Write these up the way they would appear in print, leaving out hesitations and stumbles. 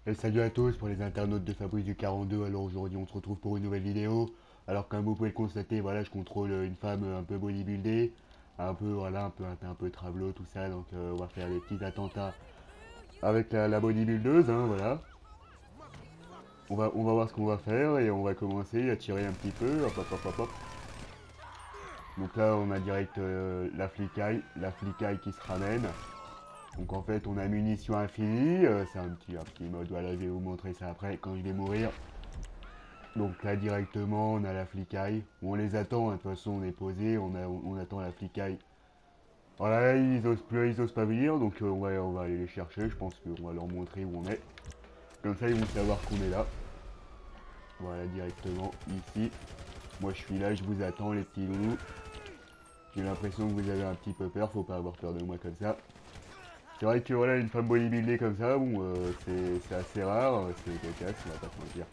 Et salut à tous pour les internautes de Fabrice du 42. Alors aujourd'hui on se retrouve pour une nouvelle vidéo. Alors comme vous pouvez le constater, voilà, je contrôle une femme un peu bodybuildée, un peu voilà, un peu travelo, tout ça. Donc on va faire des petits attentats avec la bodybuildeuse, hein, voilà. On va voir ce qu'on va faire et on va commencer à tirer un petit peu. Hop hop hop hop hop. Donc là on a direct la flicaille qui se ramène. Donc en fait on a munitions infinies, c'est un petit mode, voilà je vais vous montrer ça après quand je vais mourir. Donc là directement on a la flicaille, on les attend, hein, de toute façon on est posé, on attend la flicaille. Voilà, ils osent pas venir, donc on va aller les chercher, je pense qu'on va leur montrer où on est. Comme ça ils vont savoir qu'on est là. Voilà directement ici. Moi je suis là, je vous attends les petits loulous. J'ai l'impression que vous avez un petit peu peur, faut pas avoir peur de moi comme ça. C'est vrai que voilà, une femme bodybuildée comme ça, bon, c'est assez rare, c'est cocasse, on va pas se mentir.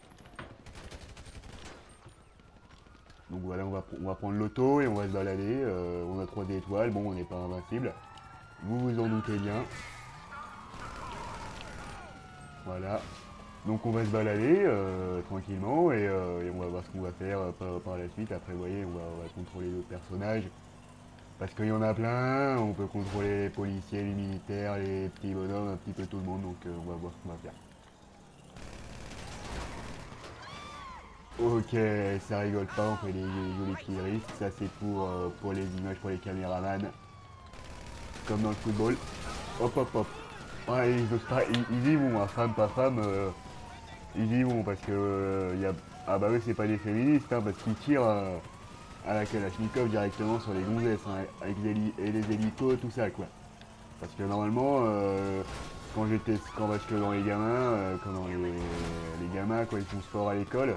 Donc voilà, on va prendre l'auto et on va se balader. On a 3 étoiles, bon, on n'est pas invincible. Vous vous en doutez bien. Voilà. Donc on va se balader tranquillement et on va voir ce qu'on va faire par la suite. Après, vous voyez, on va contrôler d'autres personnages. Parce qu'il y en a plein, on peut contrôler les policiers, les militaires, les petits bonhommes, un petit peu tout le monde. Donc on va voir ce qu'on va faire. Ok, ça rigole pas, on fait des jolis petits risques. Ça c'est pour les images, pour les caméramans. Comme dans le football. Hop hop hop. Ouais, ils osent pas, ils y vont, hein, femme, pas femme, ils y vont parce que ah bah oui, c'est pas des féministes, hein, parce qu'ils tirent à la Kalachnikov directement sur les gonzesses, hein, avec et les hélicos, tout ça quoi. Parce que normalement, parce que dans les gamins, quand dans les gamins, quand ils font sport à l'école,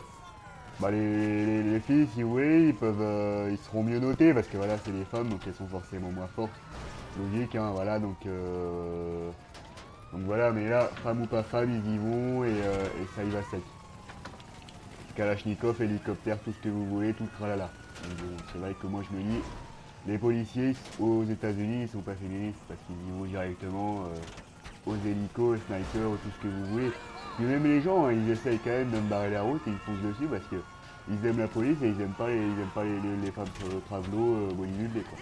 bah les filles, si vous voulez, ils seront mieux notés parce que voilà, c'est des femmes, donc elles sont forcément moins fortes. Logique, hein, voilà, donc voilà, mais là, femme ou pas femme, ils y vont et ça y va sec. Kalachnikov, hélicoptère, tout ce que vous voulez, tout le tralala. Donc bon, c'est vrai que moi je me dis, les policiers aux États-Unis, ils sont pas féministes parce qu'ils y vont directement aux hélicos, aux snipers, tout ce que vous voulez. Puis même les gens, hein, ils essayent quand même de me barrer la route et ils foncent dessus parce que ils aiment la police et ils aiment pas les femmes sur le travelo bodybuildées quoi.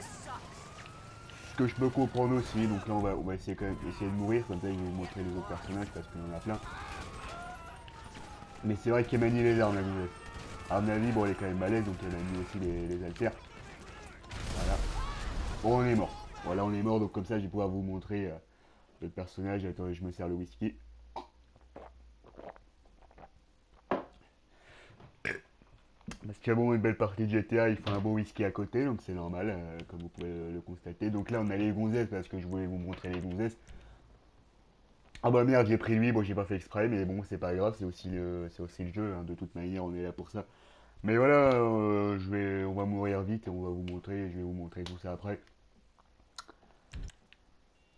Ce que je peux comprendre aussi, donc là on va essayer quand même essayer de mourir, comme ça je vais vous montrer les autres personnages parce qu'il y en a plein. Mais c'est vrai qu'elle manie les armes la gonzesse. À mon avis, bon elle est quand même balèze donc elle manie aussi les haltères. Voilà. Bon on est mort. Voilà on est mort donc comme ça je vais pouvoir vous montrer le personnage. Attends je me sers le whisky. Parce que bon une belle partie de GTA il faut un beau whisky à côté donc c'est normal comme vous pouvez le constater. Donc là on a les gonzesses parce que je voulais vous montrer les gonzesses. Ah bah merde, j'ai pris lui, bon j'ai pas fait exprès, mais bon c'est pas grave, c'est aussi le jeu, hein, de toute manière on est là pour ça. Mais voilà, on va mourir vite et on va vous montrer, je vais vous montrer tout ça après.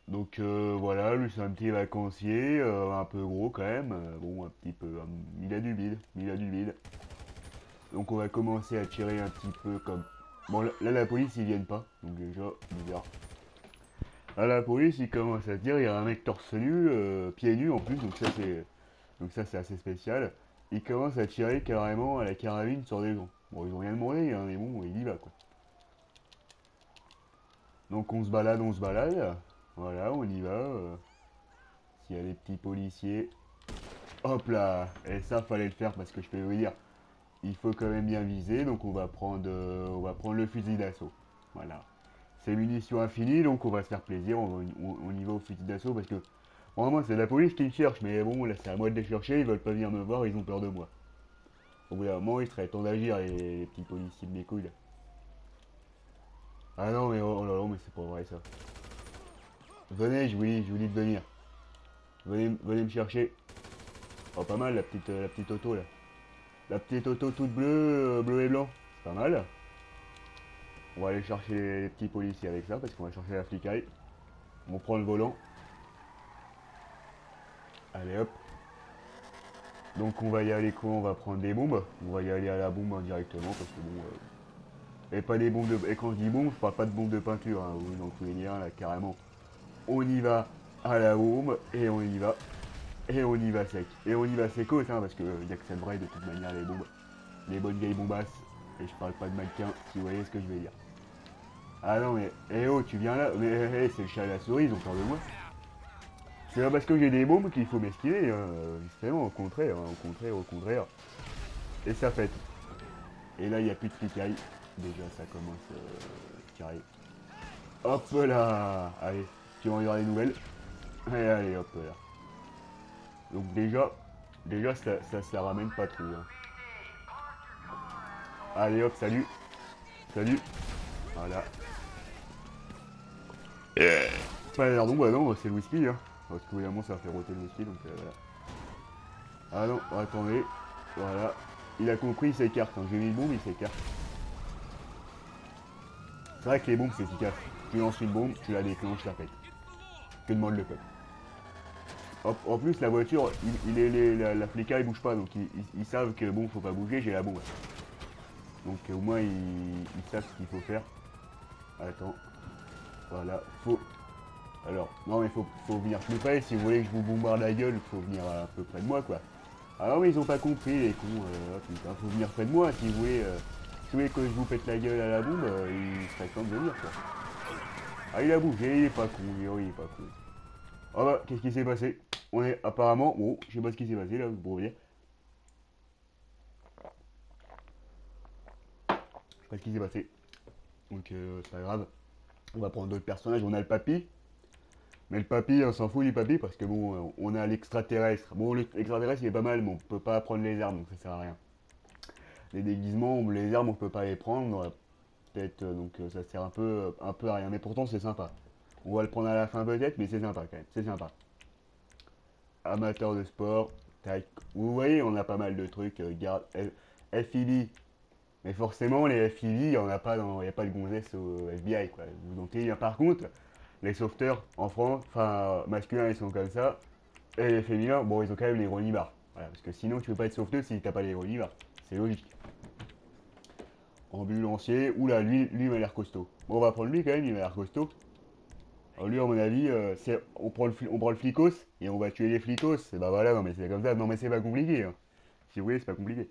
Donc voilà, lui c'est un petit vacancier, un peu gros quand même, bon un petit peu, il a du bide, il a du bide. Donc on va commencer à tirer un petit peu comme... Bon là la police ils viennent pas, donc déjà bizarre. Là la police ils commencent à se dire, il y a un mec torse nu, pieds nus en plus, donc ça c'est assez spécial. Il commence à tirer carrément à la carabine sur des gens. Bon, ils ont rien demandé, hein, mais bon, il y va quoi. Donc on se balade, on se balade. Voilà, on y va. S'il y a des petits policiers. Hop là. Et ça, fallait le faire parce que je peux vous dire, il faut quand même bien viser. Donc on va prendre le fusil d'assaut. Voilà. C'est munitions infinies, donc on va se faire plaisir. On y va au fusil d'assaut parce que vraiment c'est la police qui me cherche. Mais bon, là c'est à moi de les chercher. Ils veulent pas venir me voir, ils ont peur de moi. Au bout d'un moment, il serait temps d'agir, les petits policiers de mes couilles là. Ah non, mais oh là là, mais c'est pas vrai ça. Venez, je vous dis de venir. Venez me chercher. Oh, pas mal la petite auto là. La petite auto toute bleue, bleu et blanc. C'est pas mal. On va aller chercher les petits policiers avec ça parce qu'on va chercher la flicaille. On prend le volant. Allez hop. Donc on va y aller quoi? On va prendre des bombes. On va y aller à la bombe hein, directement parce que bon. Et pas des bombes de. Et quand je dis bombe, je parle pas de bombes de peinture. Hein, ou dans tous les liens là carrément. On y va à la bombe et on y va. Et on y va sec. Et on y va secos, hein, parce que y a que ça de vrai de toute manière les bombes. Les bonnes vieilles bombasses. Et je parle pas de mannequin, si vous voyez ce que je vais dire. Ah non mais, eh oh, tu viens là, mais c'est le chat et la souris, ils ont peur de moi. C'est pas parce que j'ai des bombes qu'il faut m'esquiver, hein. Justement, au contraire, hein, au contraire, au contraire. Et ça fait. Et là, il n'y a plus de flicailles. Déjà, ça commence carré. Hop là. Allez, tu vas en avoir des nouvelles. Allez, hop là. Donc déjà ça ramène pas trop. Hein. Allez hop, salut. Salut. Voilà. Ouais, donc, bah non, c'est le whisky, hein. Parce que évidemment, ça va faire roter le whisky, donc voilà. Ah non, attendez. Voilà. Il a compris, il s'écarte. Quand j'ai mis une bombe, il s'écarte. C'est vrai que les bombes, c'est efficace. Tu lances une bombe, tu la déclenches, ça pète. Que demande le peuple. Hop, en plus, la voiture, la flicaille bouge pas, donc ils savent que bon, faut pas bouger, j'ai la bombe. Donc au moins, ils savent ce qu'il faut faire. Attends. Voilà, faut. Alors, non, mais faut venir plus près. Si vous voulez que je vous bombarde la gueule, faut venir un peu près de moi, quoi. Ah non, mais ils ont pas compris, les cons. Putain, faut venir près de moi si vous voulez. Si vous voulez que je vous pète la gueule à la bombe, il serait temps de venir, quoi. Ah, il a bougé, il est pas con, il est pas con. Ah bah, qu'est-ce qui s'est passé? On est apparemment. Bon, je sais pas ce qui s'est passé là, pour vous dire. Je sais pas ce qui s'est passé. Donc, c'est pas grave. On va prendre d'autres personnages. On a le papy. Mais le papy, on s'en fout du papy parce que bon, on a l'extraterrestre. Bon, l'extraterrestre il est pas mal, mais on peut pas prendre les armes donc ça sert à rien. Les déguisements, les armes on peut pas les prendre. Peut-être, donc ça sert un peu à rien. Mais pourtant c'est sympa. On va le prendre à la fin peut-être, mais c'est sympa quand même. C'est sympa. Amateur de sport. Tac. Vous voyez, on a pas mal de trucs. Garde FIB. Mais forcément, les FIB, il n'y a pas de gonzesse au FBI, quoi. Donc, par contre, les sauveteurs en France, enfin, masculins, ils sont comme ça. Et les féminins, bon, ils ont quand même les ronibars. Voilà, parce que sinon, tu peux pas être sauveteur si t'as pas les ronibars. C'est logique. Ambulancier, oula, lui, il m'a l'air costaud. Bon, on va prendre lui quand même, il m'a l'air costaud. Alors, lui, à mon avis, on prend le flicos et on va tuer les flicos. Et bah voilà, non, mais c'est comme ça. Non, mais c'est pas compliqué. Hein. Si vous voulez, c'est pas compliqué.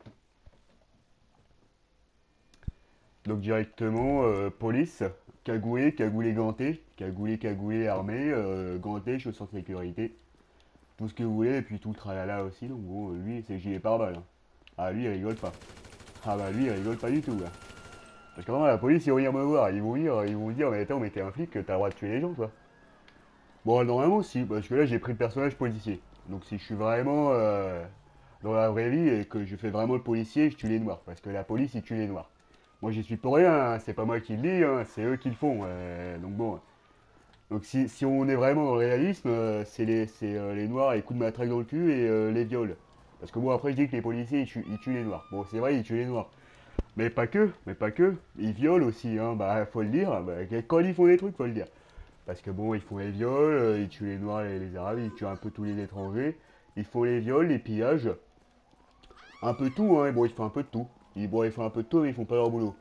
Donc directement, police, cagoulé ganté, cagoulé armé, ganté, chaussures de sécurité, tout ce que vous voulez, et puis tout le tralala aussi, donc bon, lui c'est gilet pare-balles. Hein. Ah lui il rigole pas. Ah bah lui il rigole pas du tout là. Parce que vraiment la police ils vont venir me voir, ils vont dire mais attends mais t'es un flic, t'as le droit de tuer les gens toi. Bon normalement si, parce que là j'ai pris le personnage policier. Donc si je suis vraiment dans la vraie vie et que je fais vraiment le policier, je tue les noirs, parce que la police ils tuent les noirs. Moi j'y suis pour rien, hein. C'est pas moi qui le dis, hein. C'est eux qui le font. Donc bon. Donc si on est vraiment dans le réalisme, c'est les noirs, les coups de matraque dans le cul et les viols. Parce que moi après je dis que les policiers ils tuent les noirs. Bon c'est vrai ils tuent les noirs. Mais pas que, Ils violent aussi, hein. Bah faut le dire. Bah, quand ils font des trucs, faut le dire. Parce que bon ils font les viols, ils tuent les noirs et les arabes, ils tuent un peu tous les étrangers. Ils font les viols, les pillages. Un peu tout, hein. Bon ils font un peu de tout. Ils font un peu de tout mais ils font pas leur boulot.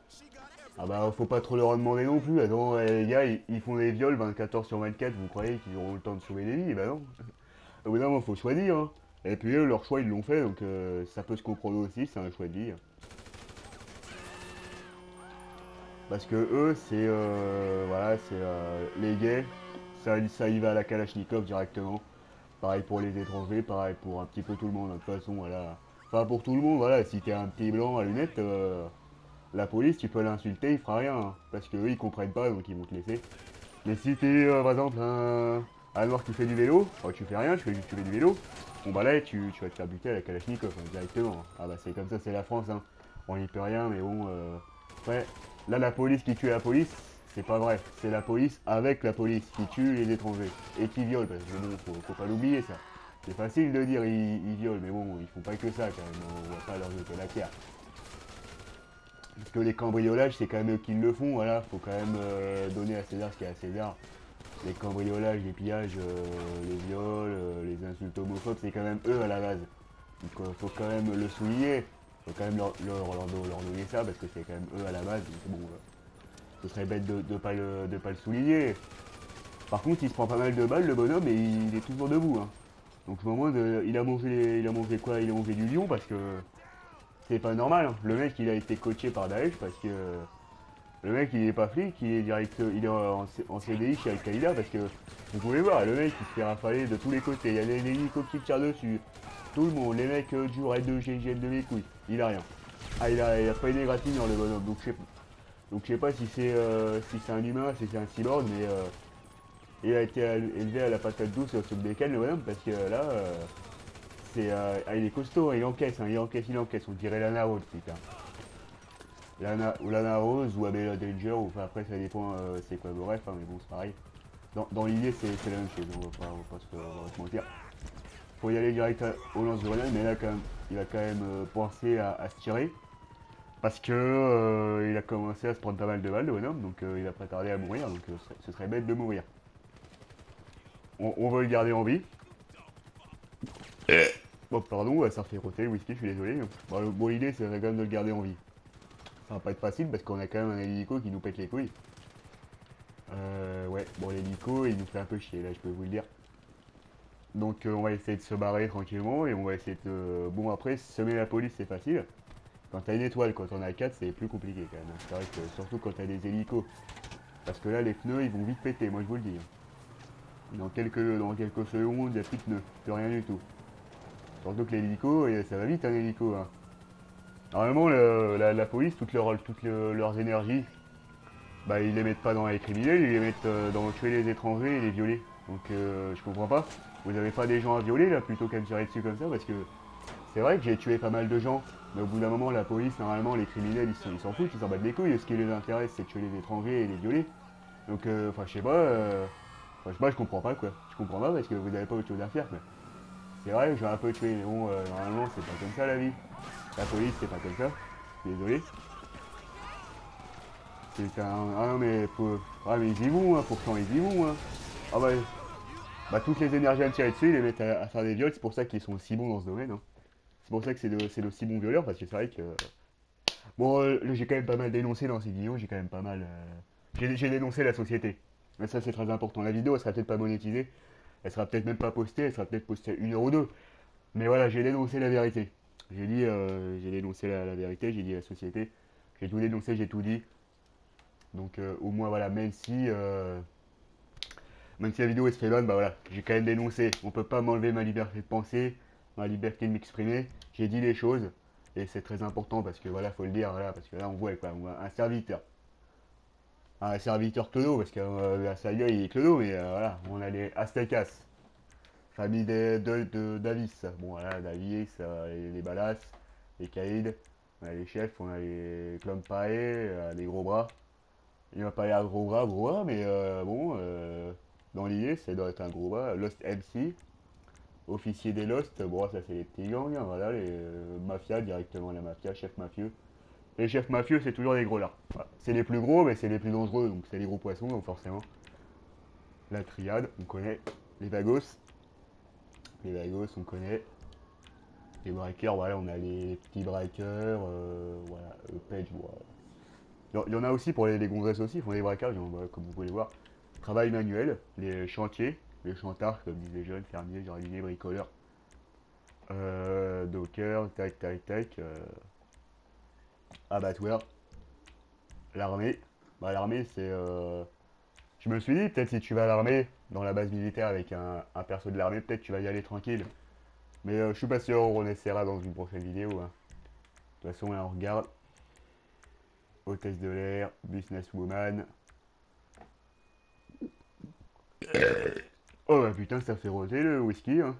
Ah bah faut pas trop leur en demander non plus, attends les gars ils font des viols 24 heures sur 24, vous croyez qu'ils auront le temps de sauver des vies? Bah non. Au bout d'un moment faut choisir hein. Et puis eux leur choix ils l'ont fait donc ça peut se comprendre aussi, c'est un choix de vie. Parce que eux c'est voilà c'est les gays, ça y va à la Kalachnikov directement. Pareil pour les étrangers, pareil pour un petit peu tout le monde, de toute façon voilà. Enfin pour tout le monde voilà, si t'es un petit blanc à lunettes, la police, tu peux l'insulter, il fera rien. Hein, parce qu'eux, ils comprennent pas, donc ils vont te laisser. Mais si t'es, par exemple, un noir qui fait du vélo, oh, tu fais rien, tu fais du vélo, bon bah là, tu vas te faire buter à la Kalachnikov, hein, directement. Ah bah c'est comme ça, c'est la France, hein. On y peut rien, mais bon, ouais. Là, la police qui tue la police, c'est pas vrai. C'est la police avec la police qui tue les étrangers et qui viole, parce que bon, faut pas l'oublier, ça. C'est facile de dire ils violent, mais bon, ils font pas que ça, quand même. On va pas leur jeter la pierre. Parce que les cambriolages, c'est quand même eux qui le font, voilà, faut quand même donner à César ce qu'il y a à César. Les cambriolages, les pillages, les viols, les insultes homophobes, c'est quand même eux à la base. Donc faut quand même le souligner, faut quand même leur donner ça, parce que c'est quand même eux à la base, donc bon, ce serait bête de pas le souligner. Par contre, il se prend pas mal de balles, le bonhomme, et il est toujours debout, hein. Donc je me demande, il a mangé quoi? Il a mangé du lion parce que c'est pas normal, hein. Le mec il a été coaché par Daesh parce que le mec il est pas flic, il est direct, il est en CDI chez Al-Qaïda parce que vous pouvez voir, le mec il se fait rafaler de tous les côtés, il y a les hélicos qui tirent dessus, tout le monde, les mecs du raid de GIGN de mes couilles, il a rien. Ah il a pas une égratignure le bonhomme, donc je sais pas si c'est un humain, si c'est un cyborg, mais il a été élevé à la patate douce et au sucre d'écane le bonhomme parce que là il est costaud, il encaisse, hein, il encaisse, on dirait Lana Rhodes putain. Lana Rose ou Abella Danger, ou enfin après ça dépend c'est quoi vos rêves, hein, mais bon c'est pareil. Dans l'idée c'est la même chose, on va pas se mentir. Faut y aller direct au lance de grenade, mais là quand même, il a quand même pensé à se tirer. Parce que il a commencé à se prendre pas mal de balles le bonhomme, donc il a pas tardé à mourir, donc ce serait bête de mourir. On veut le garder en vie. Bon pardon, ça refait roter le whisky, je suis désolé. Bon l'idée c'est quand même de le garder en vie. Ça va pas être facile parce qu'on a quand même un hélico qui nous pète les couilles. Ouais, bon l'hélico il nous fait un peu chier là, je peux vous le dire. Donc on va essayer de se barrer tranquillement et on va essayer de... Bon après, semer la police c'est facile. Quand t'as une étoile, quand on a 4 c'est plus compliqué quand même. C'est vrai que surtout quand t'as des hélicos. Parce que là les pneus ils vont vite péter, moi je vous le dis. Dans quelques secondes, il n'y a plus de pneus, plus rien du tout. Surtout que l'hélico, ça va vite un hélico. Hein. Normalement la police, leurs énergies, bah ils les mettent pas dans les criminels, ils les mettent dans tuer les étrangers et les violer. Donc je comprends pas. Vous avez pas des gens à violer là plutôt qu'à me tirer dessus comme ça parce que c'est vrai que j'ai tué pas mal de gens. Mais au bout d'un moment la police normalement les criminels ils s'en foutent, ils s'en battent les couilles. Ce qui les intéresse c'est de tuer les étrangers et les violer. Donc enfin je sais pas, je comprends pas quoi. Je comprends pas parce que vous avez pas autre chose à faire quoi. C'est vrai que j'ai un peu tué mais bon normalement c'est pas comme ça la vie. La police c'est pas comme ça. Désolé. C'est un. Ah non mais ah mais ils y vont, hein, pourtant ils y vont, hein. Ah bah toutes les énergies à me tirer dessus, ils les mettent à faire des viols, c'est pour ça qu'ils sont si bons dans ce domaine, hein. C'est pour ça que c'est de si bons violeurs, parce que c'est vrai que. Bon, j'ai quand même pas mal dénoncé dans ces vidéos, j'ai quand même pas mal. J'ai dénoncé la société. Mais ça c'est très important. La vidéo elle sera peut-être pas monétisée, elle sera peut-être même pas postée, elle sera peut-être postée 1 heure ou deux. Mais voilà, j'ai dénoncé la vérité. J'ai dénoncé la vérité, j'ai dit la société. J'ai tout dénoncé, j'ai tout dit. Donc au moins voilà, même si la vidéo est fait longue, bah voilà, j'ai quand même dénoncé. On peut pas m'enlever ma liberté de penser, ma liberté de m'exprimer. J'ai dit les choses et c'est très important parce que voilà, faut le dire, voilà, parce que là on voit quoi, on voit un serviteur clodo parce que sa gueule il est clodo, mais voilà, on a les Aztecas, famille de Davis. Bon voilà, Davis, les Balas, les Caïds, on a les chefs, on a les Clompae, les gros bras. Il m'a pas l'air gros bras, mais bon, dans l'idée, ça doit être un gros bras. Lost MC, officier des Lost, bon, ça c'est les petits gangs, hein, voilà, les mafias directement, la mafia, chef mafieux. Les chefs mafieux, c'est toujours les gros là. Voilà. C'est les plus gros, mais c'est les plus dangereux, donc c'est les gros poissons, donc forcément. La triade, on connaît. Les Vagos, on connaît. Les breakers, voilà, on a les petits breakers, voilà, Page, voilà. Il y en a aussi pour les gonzesses aussi, ils font des braquages, hein, voilà, comme vous pouvez le voir. Travail manuel, les chantiers, les chantards, comme disent les jeunes, fermiers, jardiniers, bricoleurs. Docker, tac tac tac. Abattoir. L'armée. Bah l'armée c'est... Je me suis dit, peut-être si tu vas à l'armée, dans la base militaire avec un perso de l'armée, peut-être tu vas y aller tranquille. Mais je suis pas sûr, on essaiera dans une prochaine vidéo. Hein. De toute façon là on regarde. Hôtesse de l'air, businesswoman. Oh bah putain ça fait rôter le whisky hein.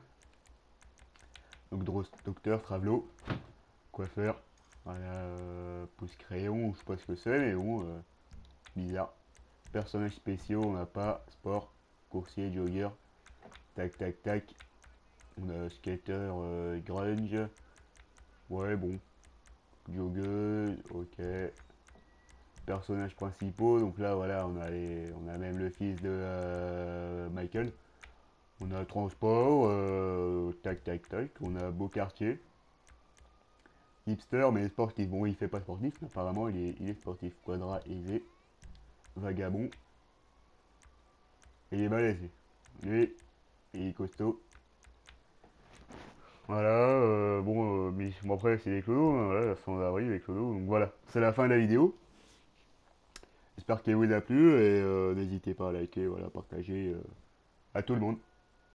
Donc docteur, travelo, coiffeur, voilà, pouce crayon, je sais pas ce que c'est, mais bon, bizarre. Personnages spéciaux, on n'a pas, sport, coursier, jogger, tac tac tac. On a skater, grunge, ouais bon, jogger, ok. Personnages principaux, donc là voilà, on a même le fils de Michael. On a transport, tac tac tac, on a beau quartier. Hipster, mais sportif. Bon, il fait pas sportif, mais apparemment il est sportif. Quadra aisé, vagabond, et il est malaisé. Lui, il est costaud. Voilà, mais bon, après c'est des clodos, hein, voilà, sans abri les clodos. Donc voilà, c'est la fin de la vidéo. J'espère qu'elle vous a plu et n'hésitez pas à liker, voilà, partager à tout le monde.